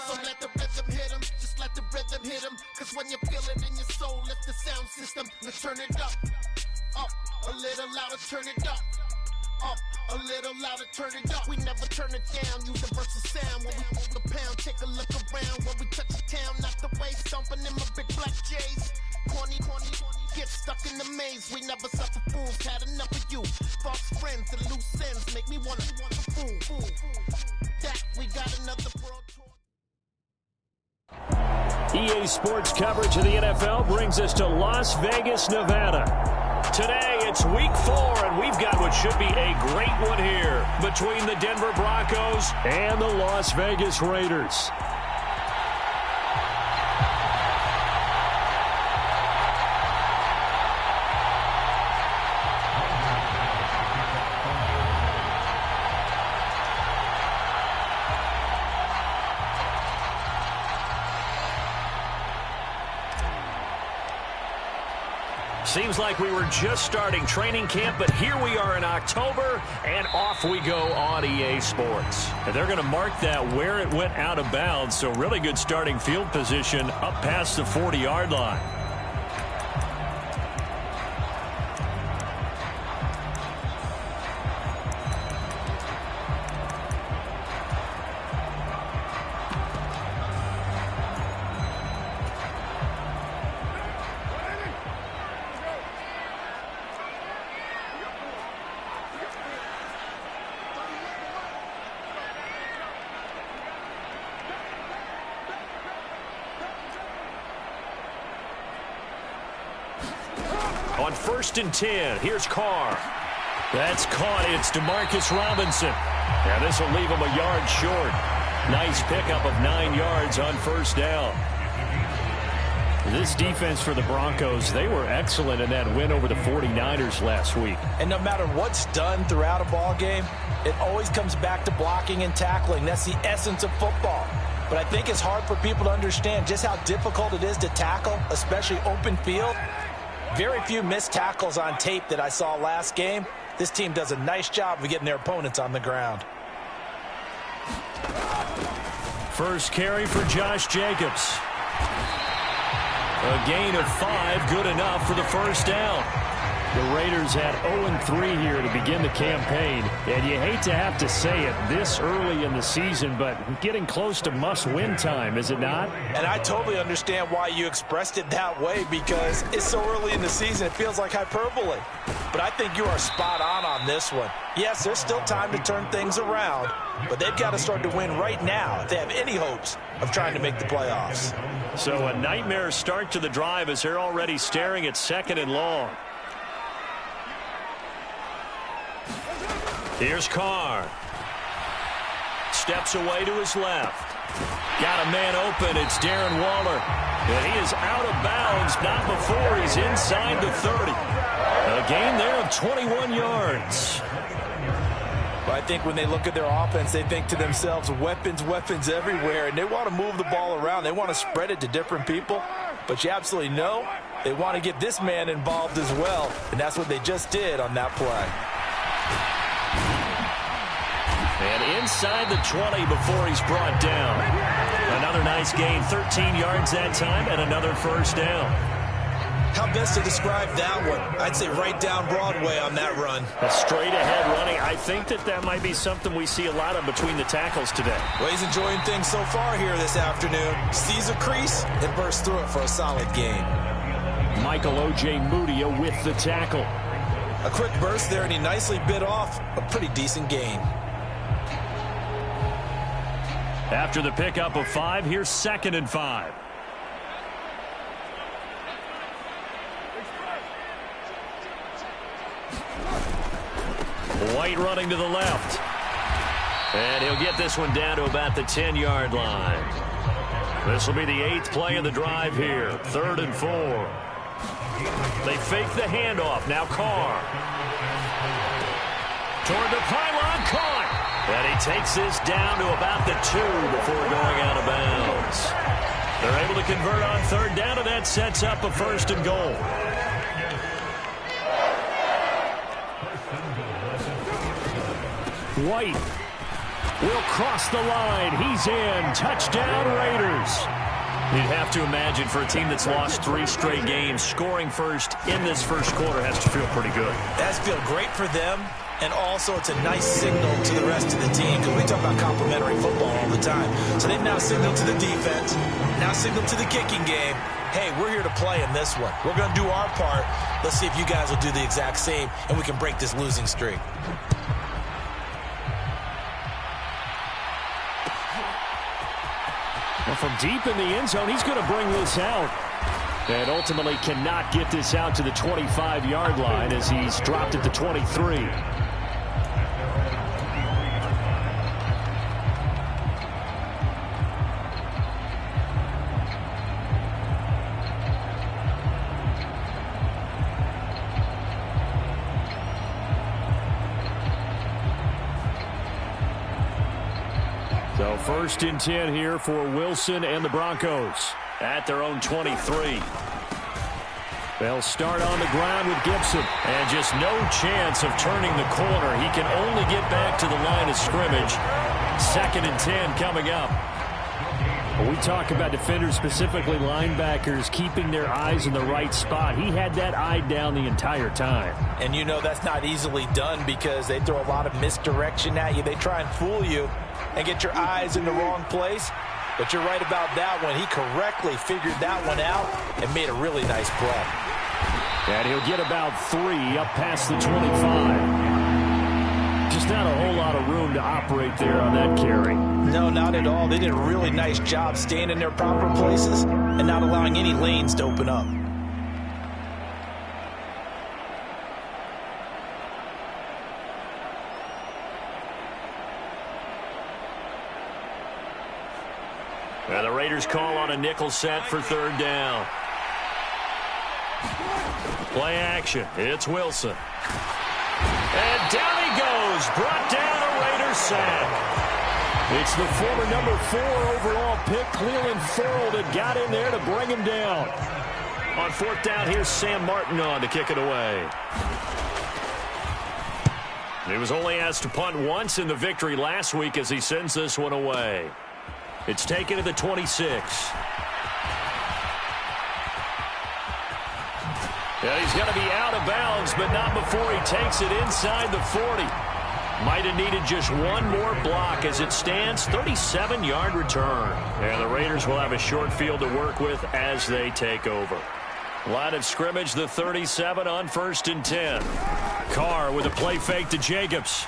So let the rhythm hit 'em, just let the rhythm hit 'em. Cause when you feel it in your soul, lift the sound system. Let's turn it up, a little louder, turn it up. A little louder, turn it up. We never turn it down. Universal sound when we move the pound. Take a look around when we touch the town. Not the way stomping in my big black J's. Corny, get stuck in the maze. We never suffer fools. Had enough of you. False friends and loose ends make me wanna fool. That we got another world tour. EA Sports coverage of the NFL brings us to Las Vegas, Nevada. Today, it's week 4, and we've got what should be a great one here between the Denver Broncos and the Las Vegas Raiders. Seems like we were just starting training camp, but here we are in October, and off we go on EA Sports. And they're going to mark that where it went out of bounds, so really good starting field position up past the 40-yard line. On 1st and 10, here's Carr. That's caught. It's Demarcus Robinson. Now this will leave him a yard short. Nice pickup of 9 yards on 1st down. This defense for the Broncos, they were excellent in that win over the 49ers last week. And no matter what's done throughout a ball game, it always comes back to blocking and tackling. That's the essence of football. But I think it's hard for people to understand just how difficult it is to tackle, especially open field. Very few missed tackles on tape that I saw last game. This team does a nice job of getting their opponents on the ground. First carry for Josh Jacobs. A gain of 5, good enough for the 1st down. The Raiders had 0-3 here to begin the campaign, and you hate to have to say it this early in the season, but getting close to must-win time, is it not? And I totally understand why you expressed it that way, because it's so early in the season, it feels like hyperbole. But I think you are spot on this one. Yes, there's still time to turn things around, but they've got to start to win right now if they have any hopes of trying to make the playoffs. So a nightmare start to the drive as they're already staring at 2nd and long. Here's Carr. Steps away to his left. Got a man open. It's Darren Waller. And he is out of bounds, not before he's inside the 30. A gain there of 21 yards. Well, I think when they look at their offense, they think to themselves, weapons everywhere, and they want to move the ball around. They want to spread it to different people. But you absolutely know they want to get this man involved as well, and that's what they just did on that play. And inside the 20 before he's brought down. Another nice gain, 13 yards that time, and another 1st down. How best to describe that one? I'd say right down Broadway on that run. A straight-ahead running. I think that might be something we see a lot of between the tackles today. Well, he's enjoying things so far here this afternoon. Sees a crease and bursts through it for a solid gain. Michael O.J. Mudia with the tackle. A quick burst there, and he nicely bit off a pretty decent gain. After the pickup of 5, here's 2nd and 5. White running to the left. And he'll get this one down to about the 10-yard line. This will be the 8th play of the drive here. 3rd and 4. They fake the handoff. Now Carr. Toward the pylon, caught. And he takes this down to about the 2 before going out of bounds. They're able to convert on 3rd down, and that sets up a 1st and goal. White will cross the line. He's in. Touchdown, Raiders. You'd have to imagine for a team that's lost 3 straight games, scoring first in this first quarter has to feel pretty good. That's feel great for them, and also it's a nice signal to the rest of the team because we talk about complementary football all the time. So they've now signaled to the defense, now signaled to the kicking game, hey, we're here to play in this one. We're going to do our part. Let's see if you guys will do the exact same, and we can break this losing streak. Well, from deep in the end zone, he's going to bring this out. And ultimately cannot get this out to the 25-yard line as he's dropped at the 23. So 1st and 10 here for Wilson and the Broncos at their own 23. They'll start on the ground with Gibson. And just no chance of turning the corner. He can only get back to the line of scrimmage. 2nd and 10 coming up. When we talk about defenders, specifically linebackers, keeping their eyes in the right spot. He had that eye down the entire time. And you know that's not easily done because they throw a lot of misdirection at you. They try and fool you and get your eyes in the wrong place. But you're right about that one. He correctly figured that one out and made a really nice play. And he'll get about 3 up past the 25. Just not a whole lot of room to operate there on that carry. No, not at all. They did a really nice job staying in their proper places and not allowing any lanes to open up. And the Raiders call on a nickel set for 3rd down. Play action. It's Wilson. And down he goes. Brought down a Raiders sack. It's the former number 4 overall pick, Cleveland Ferrell, that got in there to bring him down. On 4th down, here's Sam Martin on to kick it away. He was only asked to punt once in the victory last week as he sends this one away. It's taken to the 26. Yeah, he's going to be out of bounds, but not before he takes it inside the 40. Might have needed just one more block as it stands, 37-yard return. And the Raiders will have a short field to work with as they take over. Line of scrimmage, the 37 on 1st and 10. Carr with a play fake to Jacobs.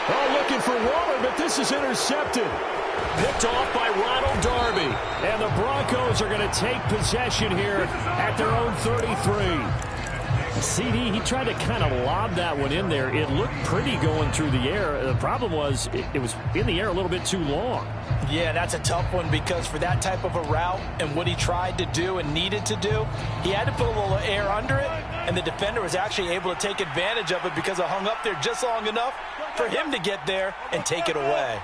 Oh, looking for Waller, but this is intercepted. Picked off by Ronald Darby. And the Broncos are going to take possession here at their own 33. CD, he tried to kind of lob that one in there. It looked pretty going through the air. The problem was it was in the air a little bit too long. Yeah, that's a tough one because for that type of a route and what he tried to do and needed to do, he had to put a little air under it, and the defender was actually able to take advantage of it because it hung up there just long enough for him to get there and take it away.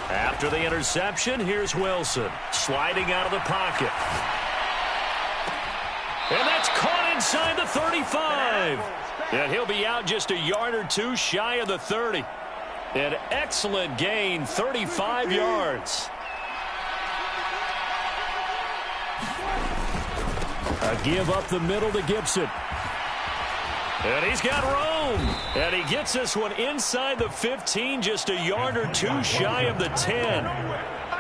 After the interception, here's Wilson sliding out of the pocket. And that's caught inside the 35. And he'll be out just a yard or two shy of the 30. An excellent gain, 35 yards. A give up the middle to Gibson. And he's got room. And he gets this one inside the 15, just a yard or two shy of the 10.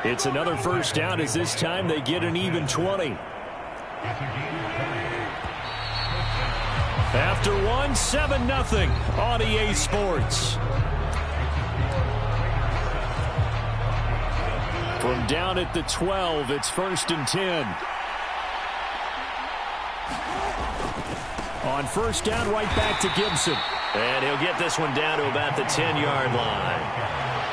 It's another 1st down as this time they get an even 20. After one, 7-0 on EA Sports. From down at the 12, it's 1st and 10. On 1st down, right back to Gibson. And he'll get this one down to about the 10-yard line.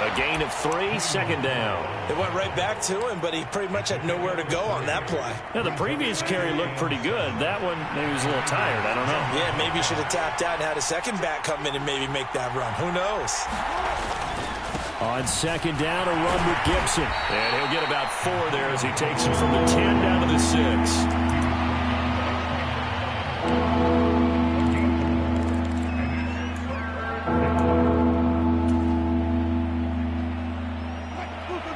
A gain of 3, 2nd down. It went right back to him, but he pretty much had nowhere to go on that play. Now, the previous carry looked pretty good. That one, maybe he was a little tired. I don't know. Yeah, maybe he should have tapped out and had a second back come in and maybe make that run. Who knows? On 2nd down, a run with Gibson. And he'll get about 4 there as he takes it from the 10 down to the 6.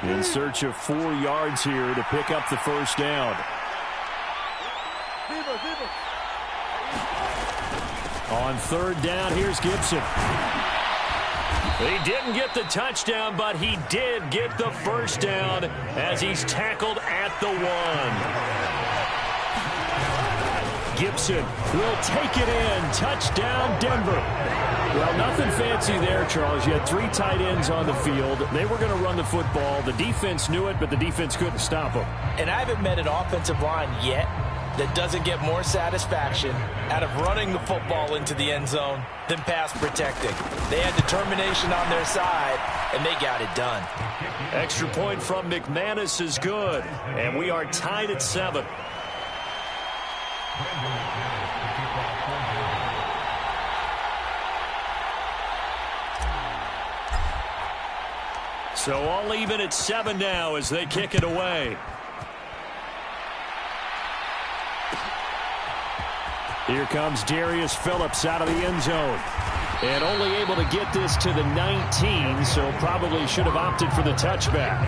In search of 4 yards here to pick up the first down. On third down, here's Gibson. He didn't get the touchdown, but he did get the first down as he's tackled at the 1. Gibson will take it in. Touchdown, Denver. Well, nothing fancy there, Charles. You had 3 tight ends on the field. They were going to run the football. The defense knew it, but the defense couldn't stop them. And I haven't met an offensive line yet that doesn't get more satisfaction out of running the football into the end zone than pass protecting. They had determination on their side, and they got it done. Extra point from McManus is good, and we are tied at 7. So all even at 7 now as they kick it away. Here comes Darius Phillips out of the end zone. And only able to get this to the 19, so probably should have opted for the touchback.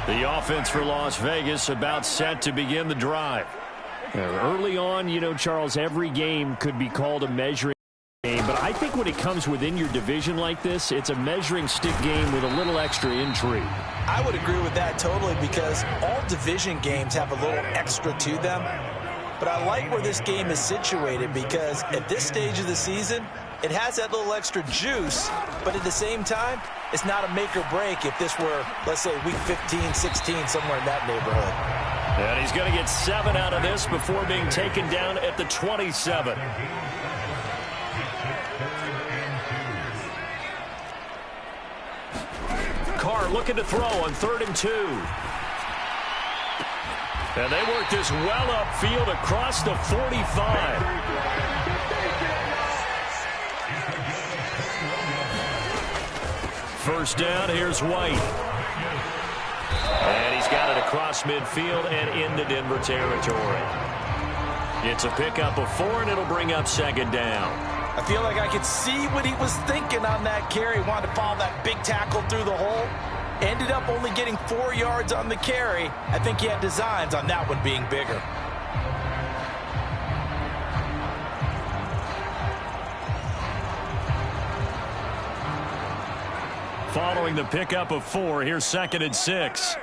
The offense for Las Vegas about set to begin the drive. Early on, you know, Charles, every game could be called a measuring game, but I think when it comes within your division like this, it's a measuring stick game with a little extra intrigue. I would agree with that totally because all division games have a little extra to them. But I like where this game is situated because at this stage of the season, it has that little extra juice, but at the same time, it's not a make or break if this were, let's say, week 15, 16, somewhere in that neighborhood. And he's going to get 7 out of this before being taken down at the 27. Carr looking to throw on 3rd and 2. And they work this well upfield across the 45. First down, here's White. And he's got it across midfield and into Denver territory. It's a pickup of 4, and it'll bring up 2nd down. I feel like I could see what he was thinking on that carry. Wanted to follow that big tackle through the hole. Ended up only getting 4 yards on the carry. I think he had designs on that one being bigger. Following the pickup of 4, here's 2nd and 6.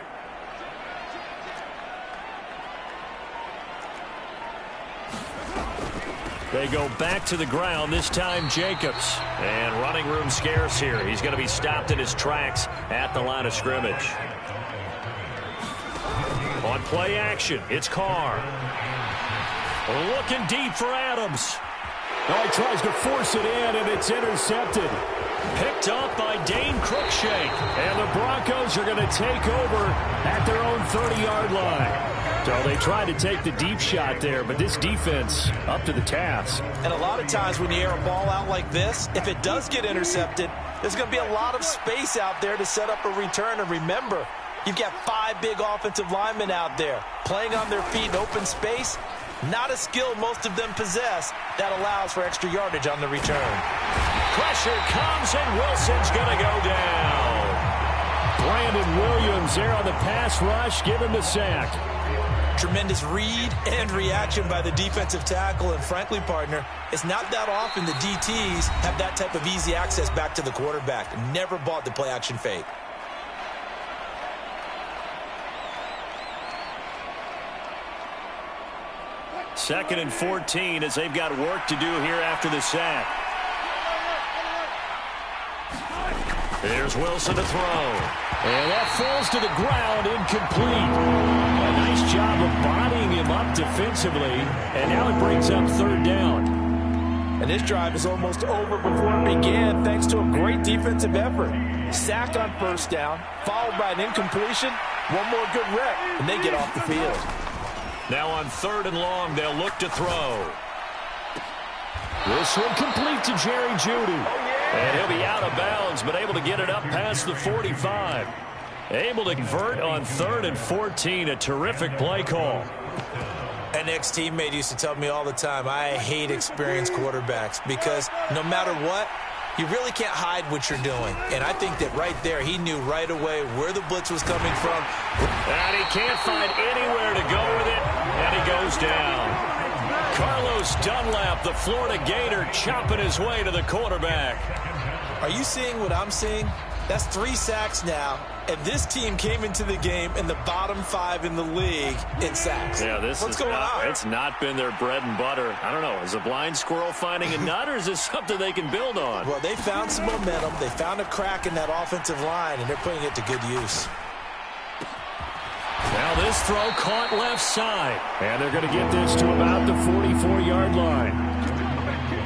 They go back to the ground, this time Jacobs. And running room scarce here. He's going to be stopped in his tracks at the line of scrimmage. On play action, it's Carr. Looking deep for Adams. Oh, he tries to force it in, and it's intercepted. Picked up by Dane Cruikshank. And the Broncos are going to take over at their own 30-yard line. So they tried to take the deep shot there, but this defense up to the task. And a lot of times when you air a ball out like this, if it does get intercepted, there's going to be a lot of space out there to set up a return. And remember, you've got 5 big offensive linemen out there playing on their feet in open space. Not a skill most of them possess that allows for extra yardage on the return. Pressure comes, and Wilson's going to go down. Brandon Williams there on the pass rush. Give him the sack. Tremendous read and reaction by the defensive tackle. And frankly, partner, it's not that often the DTs have that type of easy access back to the quarterback. Never bought the play action fake. Second and 14 as they've got work to do here after the sack. Here's Wilson to throw. And that falls to the ground, incomplete. A nice job of bodying him up defensively. And now it brings up 3rd down. And this drive is almost over before it began thanks to a great defensive effort. Sack on 1st down, followed by an incompletion. One more good rep, and they get off the field. Now on 3rd and long, they'll look to throw. This one complete to Jerry Jeudy. And he'll be out of bounds, but able to get it up past the 45. Able to convert on 3rd and 14. A terrific play call. An ex-teammate used to tell me all the time, I hate experienced quarterbacks because no matter what, you really can't hide what you're doing. And I think that right there, he knew right away where the blitz was coming from. And he can't find anywhere to go with it, and he goes down. Carlos Dunlap, the Florida Gator, chopping his way to the quarterback. Are you seeing what I'm seeing? That's 3 sacks now, and this team came into the game in the bottom 5 in the league in sacks. Yeah, What's going on? It's not been their bread and butter. I don't know. Is a blind squirrel finding a nut, or is this something they can build on? Well, they found some momentum. They found a crack in that offensive line, and they're putting it to good use. Now this throw caught left side, and they're going to get this to about the 44-yard line.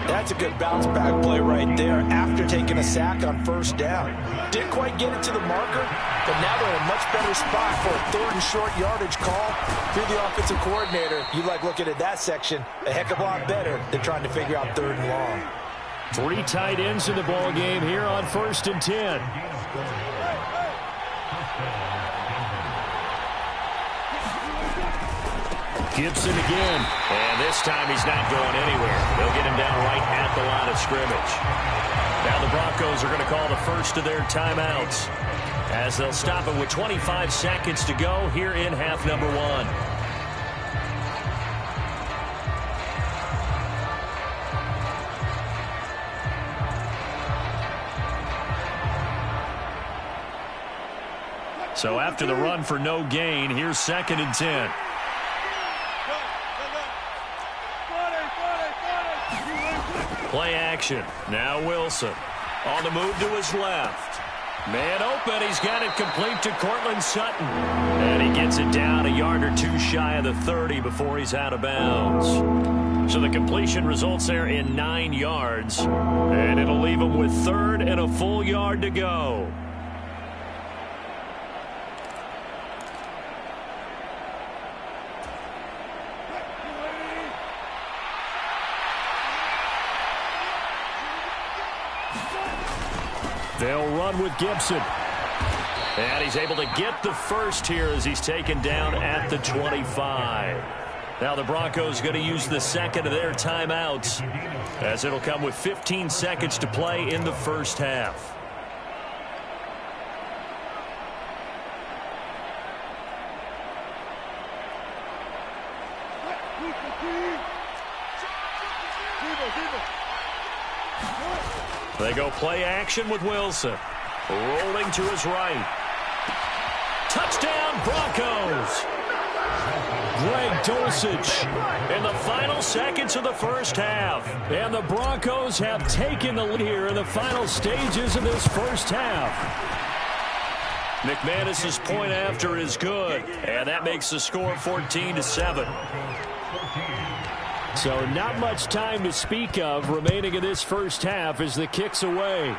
That's a good bounce-back play right there after taking a sack on 1st down. Didn't quite get it to the marker, but now they're in a much better spot for a 3rd and short yardage call. If you're the offensive coordinator, you like looking at that section a heck of a lot better than trying to figure out 3rd and long. 3 tight ends in the ball game here on 1st and 10. Gibson again, and this time he's not going anywhere. They'll get him down right at the line of scrimmage. Now the Broncos are going to call the first of their timeouts as they'll stop it with 25 seconds to go here in half number 1. So after the run for no gain, here's 2nd and 10. Play action. Now Wilson. On the move to his left. Man open. He's got it complete to Cortland Sutton. And he gets it down a yard or 2 shy of the 30 before he's out of bounds. So the completion results there in 9 yards. And it'll leave him with 3rd and a full yard to go. They'll run with Gibson. And he's able to get the first here as he's taken down at the 25. Now the Broncos going to use the 2nd of their timeouts as it'll come with 15 seconds to play in the first half. They go play action with Wilson. Rolling to his right. Touchdown, Broncos. Greg Dulcich in the final seconds of the first half. And the Broncos have taken the lead here in the final stages of this first half. McManus's point after is good. And that makes the score 14-7. So not much time to speak of remaining in this first half as the kick's away.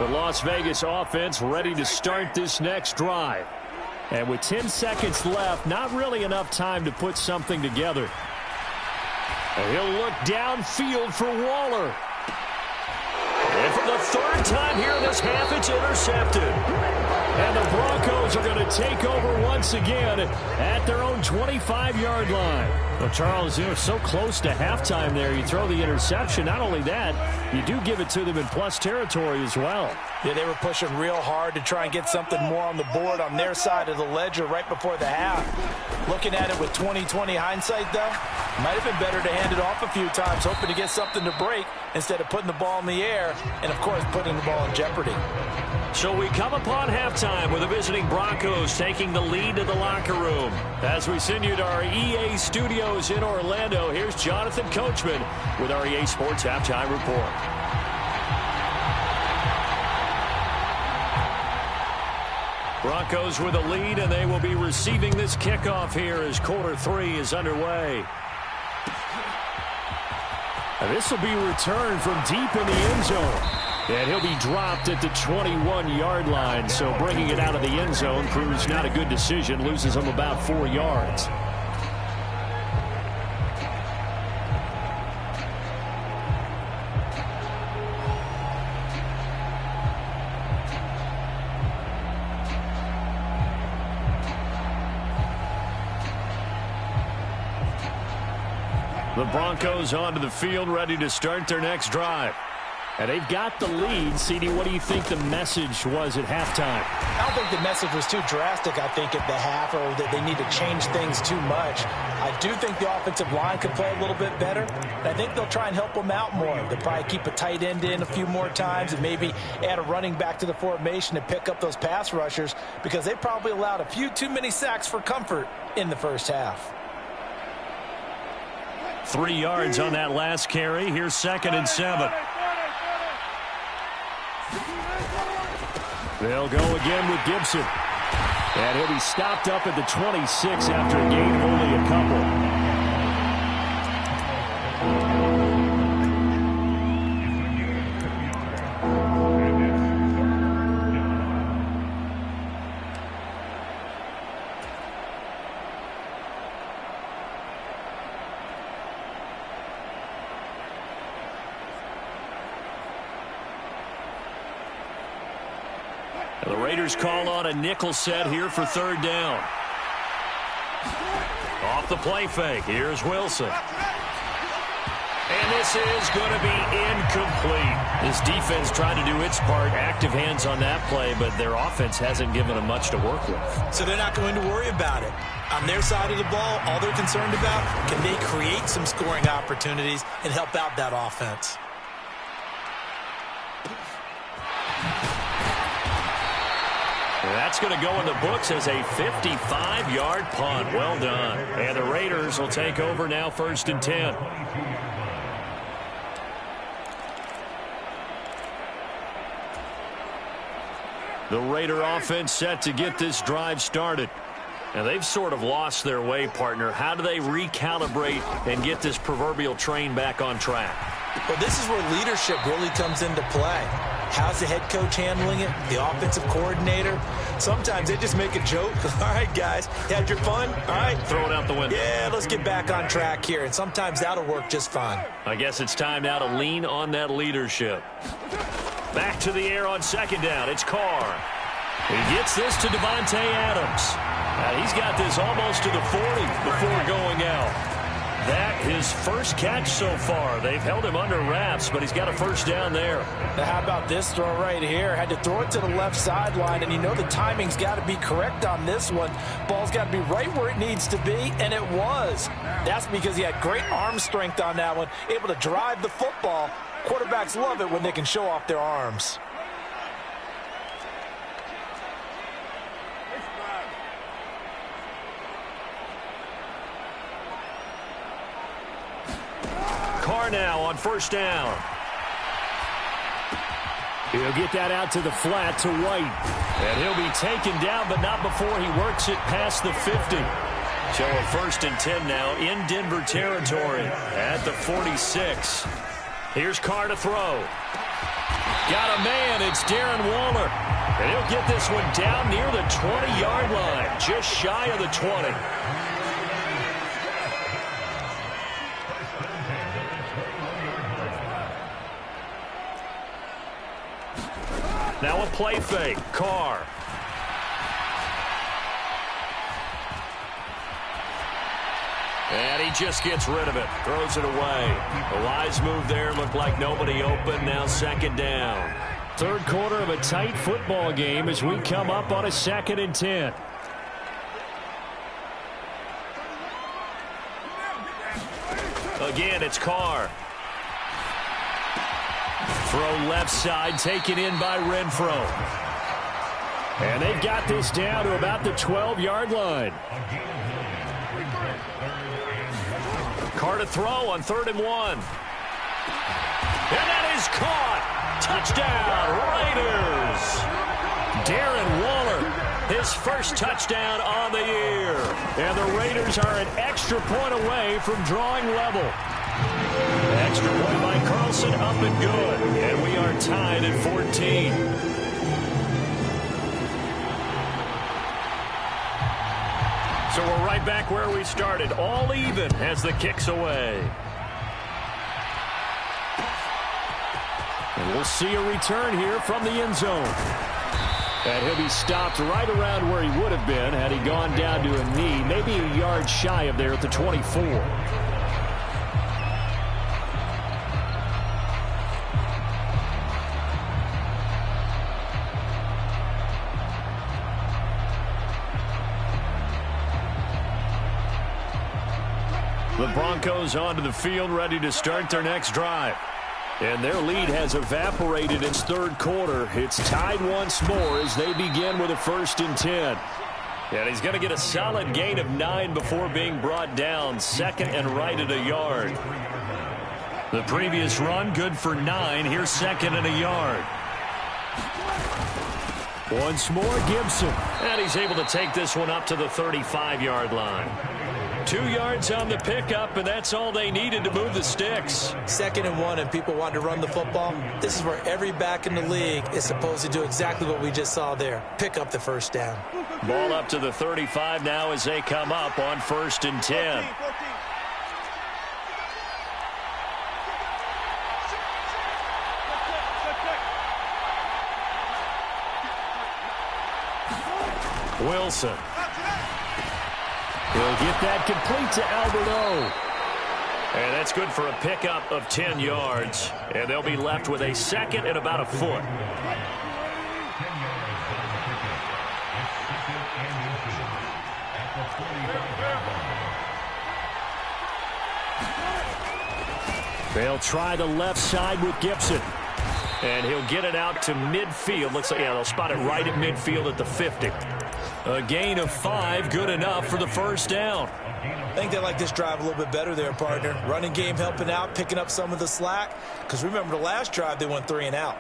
The Las Vegas offense ready to start this next drive. And with 10 seconds left, not really enough time to put something together. And he'll look downfield for Waller. And for the 3rd time here in this half, it's intercepted. And the Broncos are going to take over once again at their own 25-yard line. Well, Charles, you're so close to halftime there. You throw the interception. Not only that, you do give it to them in plus territory as well. Yeah, they were pushing real hard to try and get something more on the board on their side of the ledger right before the half. Looking at it with 20/20 hindsight, though, might have been better to hand it off a few times, hoping to get something to break instead of putting the ball in the air and, of course, putting the ball in jeopardy. So we come upon halftime with the visiting Broncos taking the lead to the locker room. As we send you to our EA studios in Orlando, here's Jonathan Coachman with our EA Sports Halftime Report. Broncos with a lead, and they will be receiving this kickoff here as quarter 3 is underway. This will be returned from deep in the end zone. And he'll be dropped at the 21-yard line. So bringing it out of the end zone proves not a good decision. Loses him about 4 yards. The Broncos onto the field, ready to start their next drive. And they've got the lead. CD, what do you think the message was at halftime? I don't think the message was too drastic, I think, at the half, or that they need to change things too much. I do think the offensive line could play a little bit better. And I think they'll try and help them out more. They'll probably keep a tight end in a few more times and maybe add a running back to the formation and pick up those pass rushers, because they probably allowed a few too many sacks for comfort in the first half. 3 yards on that last carry. Here's 2nd and 7. They'll go again with Gibson. And he'll be stopped up at the 26 after a gain of only a couple. The Raiders call on a nickel set here for 3rd down. Off the play fake. Here's Wilson. And this is going to be incomplete. This defense tried to do its part. Active hands on that play, but their offense hasn't given them much to work with. So they're not going to worry about it. On their side of the ball, all they're concerned about, can they create some scoring opportunities and help out that offense? That's going to go in the books as a 55-yard punt. Well done. And the Raiders will take over now, 1st and 10. The Raider offense set to get this drive started. And they've sort of lost their way, partner. How do they recalibrate and get this proverbial train back on track? Well, this is where leadership really comes into play. How's the head coach handling it? The offensive coordinator? Sometimes they just make a joke. All right, guys, had your fun? All right. Throw it out the window. Yeah, let's get back on track here. And sometimes that'll work just fine. I guess it's time now to lean on that leadership. Back to the air on 2nd down. It's Carr. He gets this to Devontae Adams. He's got this almost to the 40 before going out. That his first catch so far. They've held him under wraps, but he's got a 1st down there. Now, how about this throw right here? Had to throw it to the left sideline, and you know the timing's got to be correct on this one. Ball's got to be right where it needs to be, and it was. That's because he had great arm strength on that one, able to drive the football. Quarterbacks love it when they can show off their arms. Carr now on 1st down. He'll get that out to the flat to White. And he'll be taken down, but not before he works it past the 50. So a 1st and 10 now in Denver territory at the 46. Here's Carr to throw. Got a man. It's Darren Waller. And he'll get this one down near the 20-yard line, just shy of the 20. Now a play fake. Carr. And he just gets rid of it. Throws it away. A wise move there. Looked like nobody open. Now 2nd down. 3rd quarter of a tight football game as we come up on a 2nd and 10. Again, it's Carr. Throw left side, taken in by Renfro. And they've got this down to about the 12-yard line. Carr to throw on 3rd and 1. And that is caught. Touchdown, Raiders. Darren Waller, his first touchdown on the year. And the Raiders are an extra point away from drawing level. Extra point by Carlson, up and good. And we are tied at 14. So we're right back where we started, all even as the kick's away. And we'll see a return here from the end zone. And he'll be stopped right around where he would have been had he gone down to a knee, maybe a yard shy of there at the 24. The Broncos onto the field, ready to start their next drive. And their lead has evaporated in its third quarter. It's tied once more as they begin with a 1st and 10. And he's going to get a solid gain of 9 before being brought down. 2nd and right at a yard. The previous run, good for 9. Here's 2nd and a yard. Once more, Gibson. And he's able to take this one up to the 35-yard line. 2 yards on the pickup, and that's all they needed to move the sticks. 2nd and 1, and people want to run the football. This is where every back in the league is supposed to do exactly what we just saw there. Pick up the 1st down. Ball up to the 35 now as they come up on 1st and 10. Wilson. He'll get that complete to Alberto. And that's good for a pickup of 10 yards. And they'll be left with a 2nd and about a foot. They'll try the left side with Gibson. And he'll get it out to midfield. Looks like, yeah, they'll spot it right at midfield at the 50. A gain of 5, good enough for the 1st down. I think they like this drive a little bit better there, partner. Running game helping out, picking up some of the slack. Because remember, the last drive, they went 3 and out.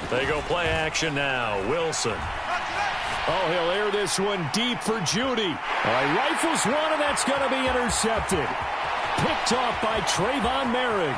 They go play action now. Wilson. Oh, he'll air this one deep for Judy. All right, rifles one, and that's going to be intercepted. Picked off by Trayvon Merrick.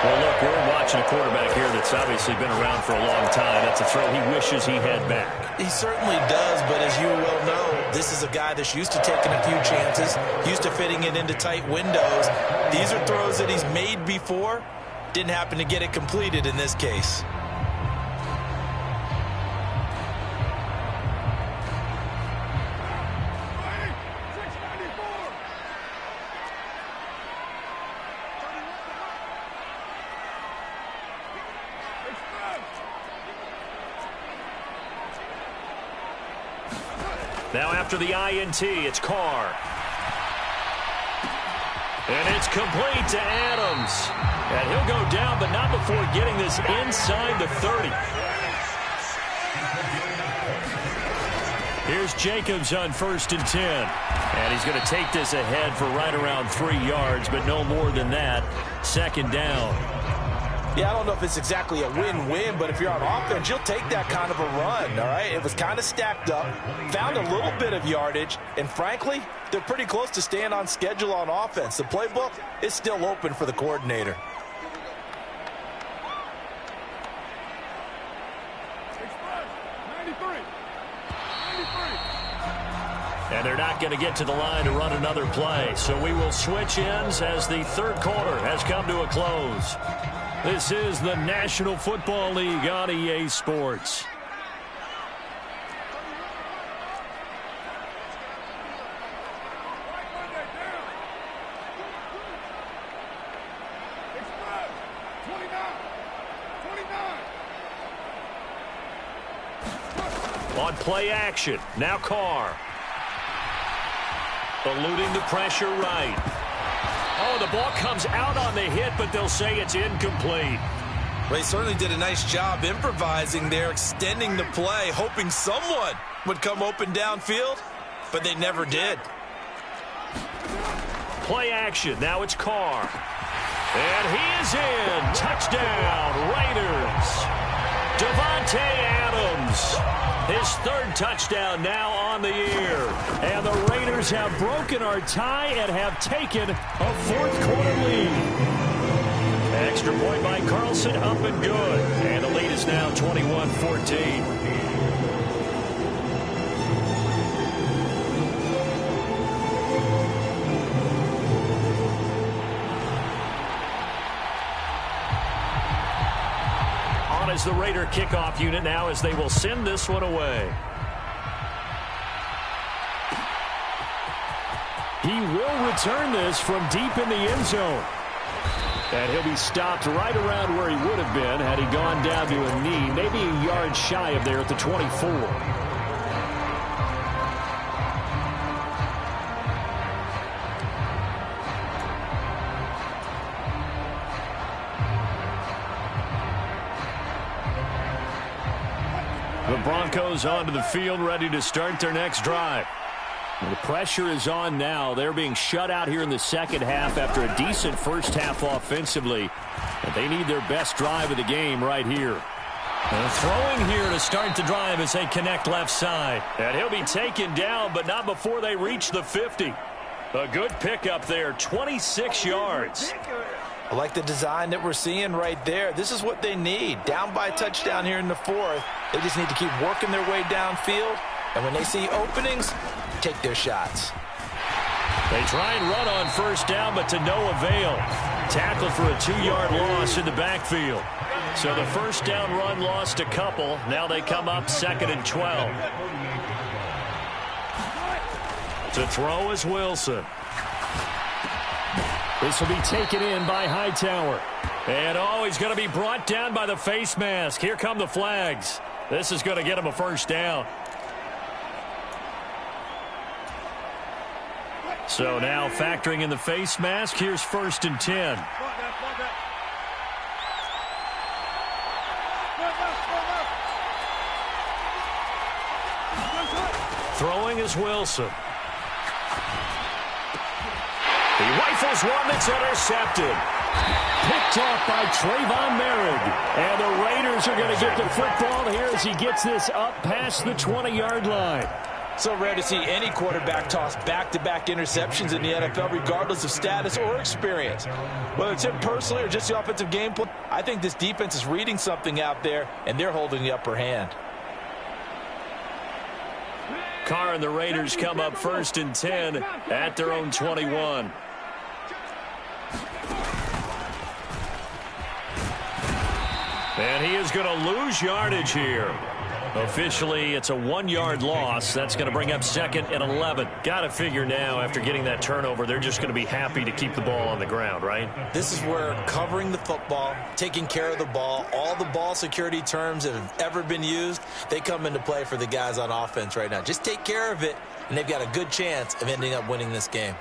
Well, look, we're watching a quarterback here that's obviously been around for a long time. That's a throw he wishes he had back. He certainly does, but as you well know, this is a guy that's used to taking a few chances, used to fitting it into tight windows. These are throws that he's made before. Didn't happen to get it completed in this case. Now after the INT, it's Carr. And it's complete to Adams. And he'll go down, but not before getting this inside the 30. Here's Jacobs on 1st and 10. And he's going to take this ahead for right around 3 yards, but no more than that. 2nd down. Yeah, I don't know if it's exactly a win-win, but if you're on offense, you'll take that kind of a run, all right? It was kind of stacked up, found a little bit of yardage, and frankly, they're pretty close to staying on schedule on offense. The playbook is still open for the coordinator. And they're not going to get to the line to run another play. So we will switch ends as the 3rd quarter has come to a close. This is the National Football League on EA Sports. On play action, now Carr. Eluding the pressure right. Oh, the ball comes out on the hit, but they'll say it's incomplete. Well, he certainly did a nice job improvising there, extending the play, hoping someone would come open downfield, but they never did. Play action. Now it's Carr. And he is in. Touchdown, Raiders. Davante Adams. His third touchdown now on the year. And the Raiders have broken our tie and have taken a fourth-quarter lead. Extra point by Carlson, up and good. And the lead is now 21-14. Is the Raider kickoff unit now as they will send this one away. He will return this from deep in the end zone. And he'll be stopped right around where he would have been had he gone down to a knee, maybe a yard shy of there at the 24. The Broncos onto the field, ready to start their next drive. The pressure is on now. They're being shut out here in the second half after a decent first half offensively. And they need their best drive of the game right here. And throwing here to start the drive as they connect left side. And he'll be taken down, but not before they reach the 50. A good pickup there, 26 yards. I like the design that we're seeing right there. This is what they need. Down by a touchdown here in the fourth. They just need to keep working their way downfield. And when they see openings, take their shots. They try and run on first down, but to no avail. Tackled for a 2-yard loss in the backfield. So the first down run lost a couple. Now they come up 2nd and 12. To throw is Wilson. This will be taken in by Hightower. And, he's going to be brought down by the face mask. Here come the flags. This is going to get him a first down. So now factoring in the face mask, here's 1st and 10. Throwing is Wilson. He rifles one that's intercepted. Picked off by Trayvon Merritt. And the Raiders are going to get the football here as he gets this up past the 20-yard line. So rare to see any quarterback toss back-to-back interceptions in the NFL, regardless of status or experience. Whether it's him personally or just the offensive game plan, I think this defense is reading something out there, and they're holding the upper hand. Carr and the Raiders come up 1st and 10 at their own 21. And he is going to lose yardage here. Officially, it's a 1-yard loss. That's going to bring up 2nd and 11. Got to figure now, after getting that turnover, they're just going to be happy to keep the ball on the ground, right? This is where covering the football, taking care of the ball, all the ball security terms that have ever been used, they come into play for the guys on offense right now. Just take care of it, and they've got a good chance of ending up winning this game.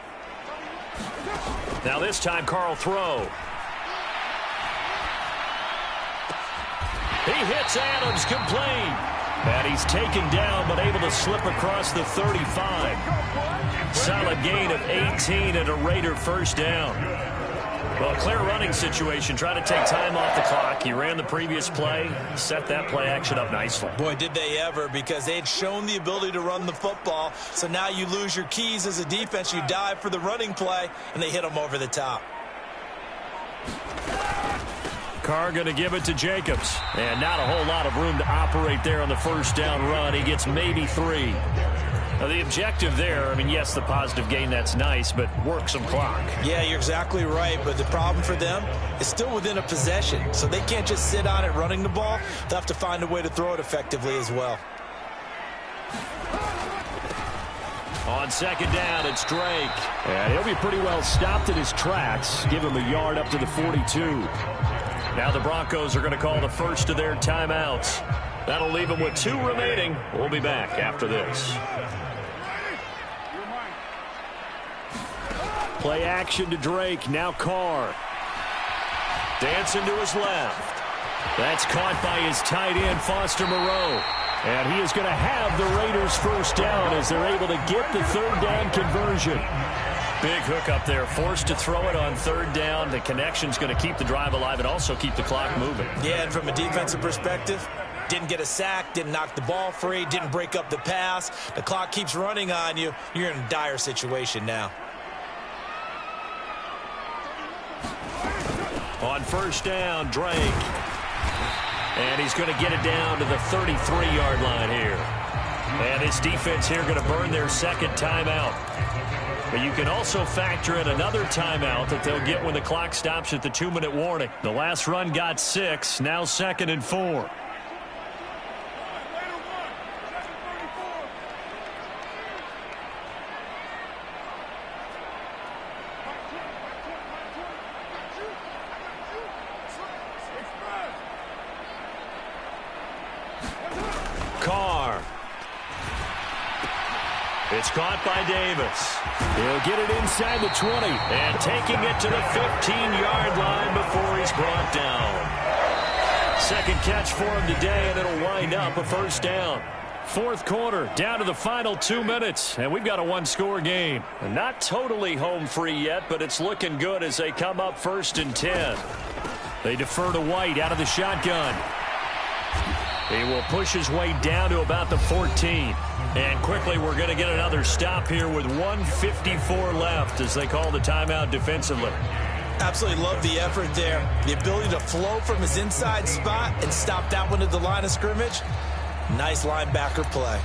Now this time, Carl throw. He hits Adams, complete. And he's taken down, but able to slip across the 35. Solid gain of 18 and a Raider first down. Well, clear running situation. Try to take time off the clock. He ran the previous play, set that play action up nicely. Boy, did they ever, because they had shown the ability to run the football. So now you lose your keys as a defense. You dive for the running play, and they hit them over the top. Carr going to give it to Jacobs. And not a whole lot of room to operate there on the first down run. He gets maybe 3. Now the objective there, I mean, yes, the positive gain, that's nice, but work some clock. Yeah, you're exactly right, but the problem for them is still within a possession. So they can't just sit on it running the ball. They'll have to find a way to throw it effectively as well. On second down, it's Drake. And he'll be pretty well stopped in his tracks. Give him a yard up to the 42. Now the Broncos are going to call the first of their timeouts. That'll leave them with 2 remaining. We'll be back after this. Play action to Drake. Now Carr. Dancing to his left. That's caught by his tight end, Foster Moreau. And he is going to have the Raiders first down as they're able to get the 3rd down conversion. Big hook up there, forced to throw it on third down. The connection's going to keep the drive alive and also keep the clock moving. Yeah, and from a defensive perspective, didn't get a sack, didn't knock the ball free, didn't break up the pass. The clock keeps running on you. You're in a dire situation now. On first down, Drake. And he's going to get it down to the 33-yard line here. And this defense here going to burn their second timeout. But you can also factor in another timeout that they'll get when the clock stops at the 2-minute warning. The last run got 6, now 2nd and 4. It's caught by Davis. He'll get it inside the 20. And taking it to the 15-yard line before he's brought down. Second catch for him today, and it'll wind up a first down. Fourth quarter, down to the final 2 minutes, and we've got a one-score game. Not totally home free yet, but it's looking good as they come up 1st and 10. They defer to White out of the shotgun. He will push his way down to about the 14. And quickly, we're going to get another stop here with 1:54 left as they call the timeout defensively. Absolutely love the effort there. The ability to flow from his inside spot and stop that one at the line of scrimmage. Nice linebacker play.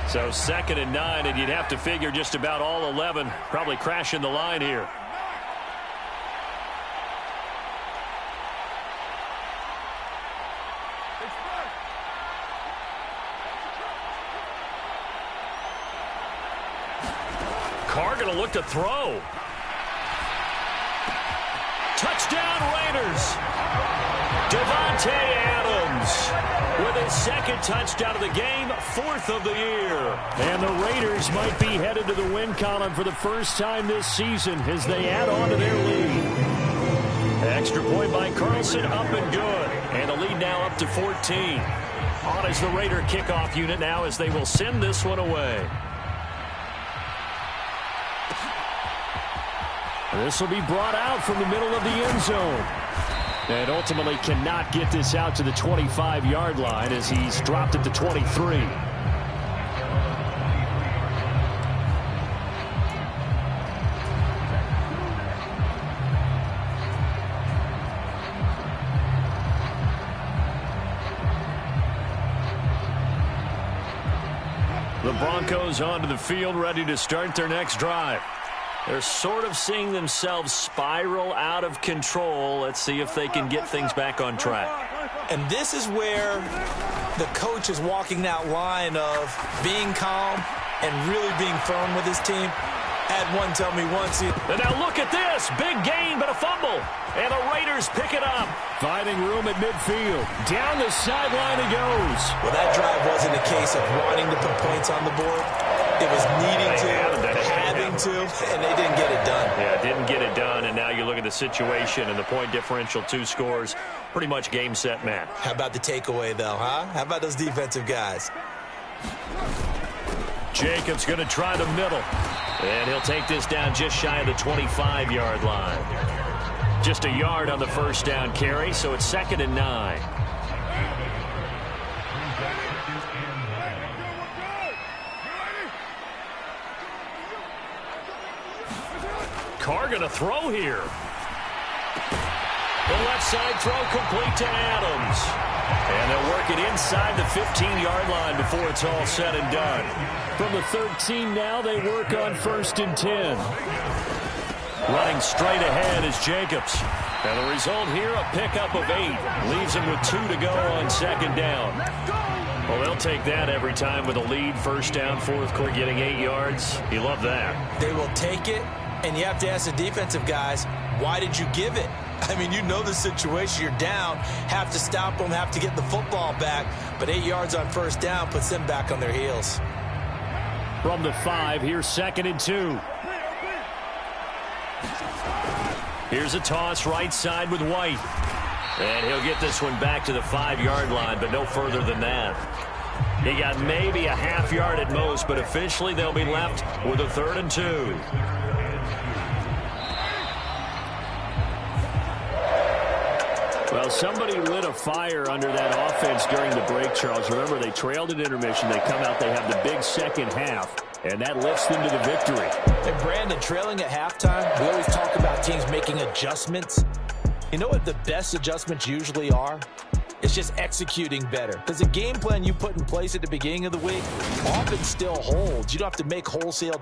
So 2nd and 9, and you'd have to figure just about all 11 probably crashing the line here. Carr going to look to throw. Touchdown Raiders. Devontae Adams with his second touchdown of the game, 4th of the year. And the Raiders might be headed to the win column for the first time this season as they add on to their lead. Extra point by Carlson, up and good. And the lead now up to 14. On is the Raider kickoff unit now as they will send this one away. This will be brought out from the middle of the end zone. And ultimately cannot get this out to the 25-yard line as he's dropped at the 23. The Broncos onto the field, ready to start their next drive. They're sort of seeing themselves spiral out of control. Let's see if they can get things back on track. And this is where the coach is walking that line of being calm and really being firm with his team. Had one tell me once. And now look at this. Big gain, but a fumble. And the Raiders pick it up. Finding room at midfield. Down the sideline he goes. Well, that drive wasn't a case of wanting to put points on the board. It was needing to, having to, and they didn't get it done. Yeah, didn't get it done, and now you look at the situation and the point differential, 2 scores, pretty much game, set, match. How about the takeaway, though, huh? How about those defensive guys? Jacobs going to try the middle, and he'll take this down just shy of the 25-yard line. Just a yard on the first down carry, so it's 2nd and 9. Carr going to throw here. The left side throw complete to Adams. And they'll work it inside the 15-yard line before it's all said and done. From the 13 now, they work on 1st and 10. Running straight ahead is Jacobs. And the result here, a pickup of 8. Leaves him with 2 to go on 2nd down. Well, they'll take that every time with a lead. 1st down, 4th quarter, getting 8 yards. You love that. They will take it. And you have to ask the defensive guys, why did you give it? I mean, you know the situation. You're down. Have to stop them. Have to get the football back. But 8 yards on 1st down puts them back on their heels. From the 5, here's 2nd and 2. Here's a toss right side with White. And he'll get this one back to the 5-yard line, but no further than that. He got maybe a half yard at most, but officially they'll be left with a 3rd and 2. Well, somebody lit a fire under that offense during the break, Charles. Remember, they trailed at intermission. They come out, they have the big second half, and that lifts them to the victory. And Brandon, trailing at halftime, we always talk about teams making adjustments. You know what the best adjustments usually are? It's just executing better. Because the game plan you put in place at the beginning of the week often still holds. You don't have to make wholesale